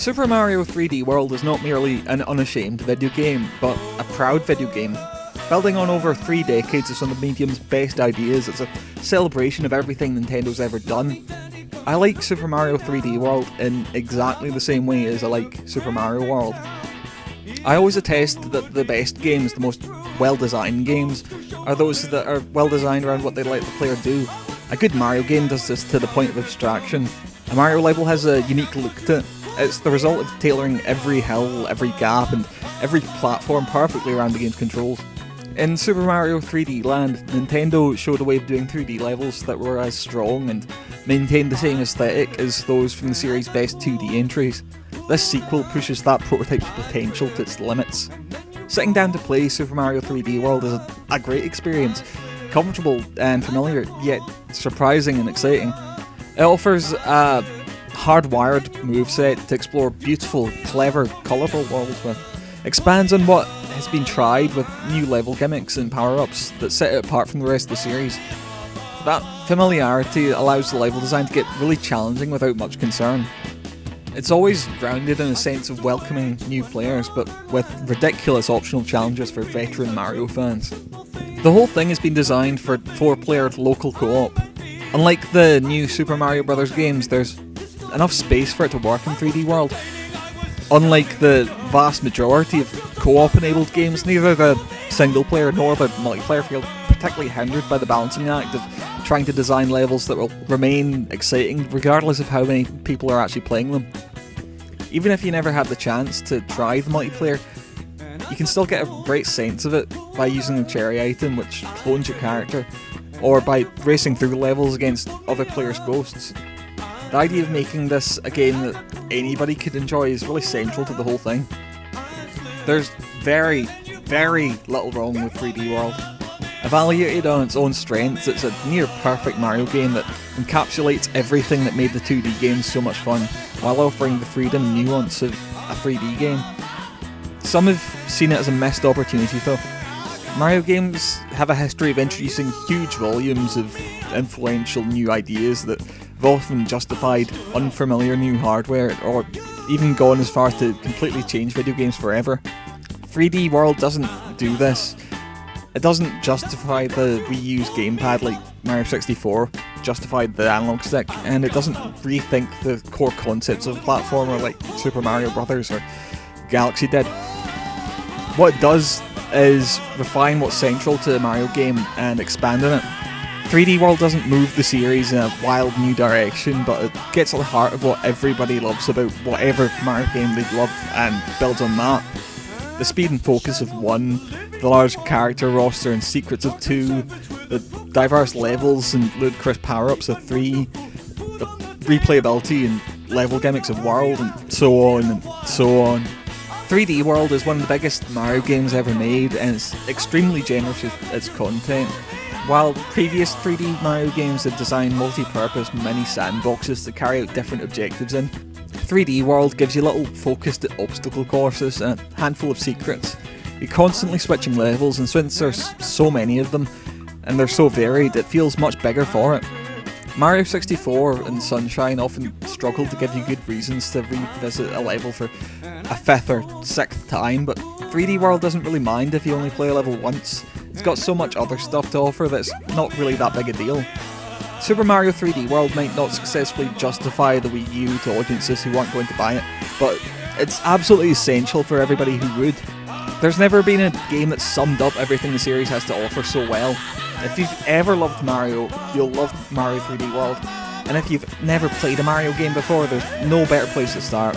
Super Mario 3D World is not merely an unashamed video game, but a proud video game. Building on over 3 decades of some of the medium's best ideas, it's a celebration of everything Nintendo's ever done. I like Super Mario 3D World in exactly the same way as I like Super Mario World. I always attest that the best games, the most well-designed games, are those that are well-designed around what they let the player do. A good Mario game does this to the point of abstraction. A Mario level has a unique look to it. It's the result of tailoring every hill, every gap, and every platform perfectly around the game's controls. In Super Mario 3D Land, Nintendo showed a way of doing 3D levels that were as strong and maintained the same aesthetic as those from the series' best 2D entries. This sequel pushes that prototype's potential to its limits. Sitting down to play Super Mario 3D World is a great experience, comfortable and familiar, yet surprising and exciting. It offers a hardwired moveset to explore beautiful, clever, colourful worlds with, expands on what has been tried with new level gimmicks and power-ups that set it apart from the rest of the series. That familiarity allows the level design to get really challenging without much concern. It's always grounded in a sense of welcoming new players, but with ridiculous optional challenges for veteran Mario fans. The whole thing has been designed for 4-player local co-op. Unlike the new Super Mario Bros. Games, there's enough space for it to work in 3D World. Unlike the vast majority of co-op enabled games, neither the single player nor the multiplayer feel particularly hindered by the balancing act of trying to design levels that will remain exciting regardless of how many people are actually playing them. Even if you never have the chance to try the multiplayer, you can still get a great sense of it by using the cherry item, which clones your character, or by racing through levels against other players' ghosts. The idea of making this a game that anybody could enjoy is really central to the whole thing. There's very, very little wrong with 3D World. Evaluated on its own strengths, it's a near perfect Mario game that encapsulates everything that made the 2D games so much fun, while offering the freedom and nuance of a 3D game. Some have seen it as a missed opportunity though. Mario games have a history of introducing huge volumes of influential new ideas that have often justified unfamiliar new hardware, or even gone as far as to completely change video games forever. 3D World doesn't do this. It doesn't justify the Wii U's gamepad like Mario 64 justified the analog stick, and it doesn't rethink the core concepts of a platformer like Super Mario Bros. Or Galaxy did. What it does is refine what's central to a Mario game and expand on it. 3D World doesn't move the series in a wild new direction, but it gets at the heart of what everybody loves about whatever Mario game they love and builds on that. The speed and focus of 1, the large character roster and secrets of 2, the diverse levels and ludicrous power-ups of 3, the replayability and level gimmicks of World, and so on and so on. 3D World is one of the biggest Mario games ever made, and it's extremely generous with its content. While previous 3D Mario games had designed multi-purpose mini sandboxes to carry out different objectives in, 3D World gives you little focused obstacle courses and a handful of secrets. You're constantly switching levels, and since there's so many of them, and they're so varied, it feels much bigger for it. Mario 64 and Sunshine often struggle to give you good reasons to revisit a level for a 5th or 6th time, but 3D World doesn't really mind if you only play a level once. It's got so much other stuff to offer that it's not really that big a deal. Super Mario 3D World might not successfully justify the Wii U to audiences who aren't going to buy it, but it's absolutely essential for everybody who would. There's never been a game that summed up everything the series has to offer so well. If you've ever loved Mario, you'll love Mario 3D World, and if you've never played a Mario game before, there's no better place to start.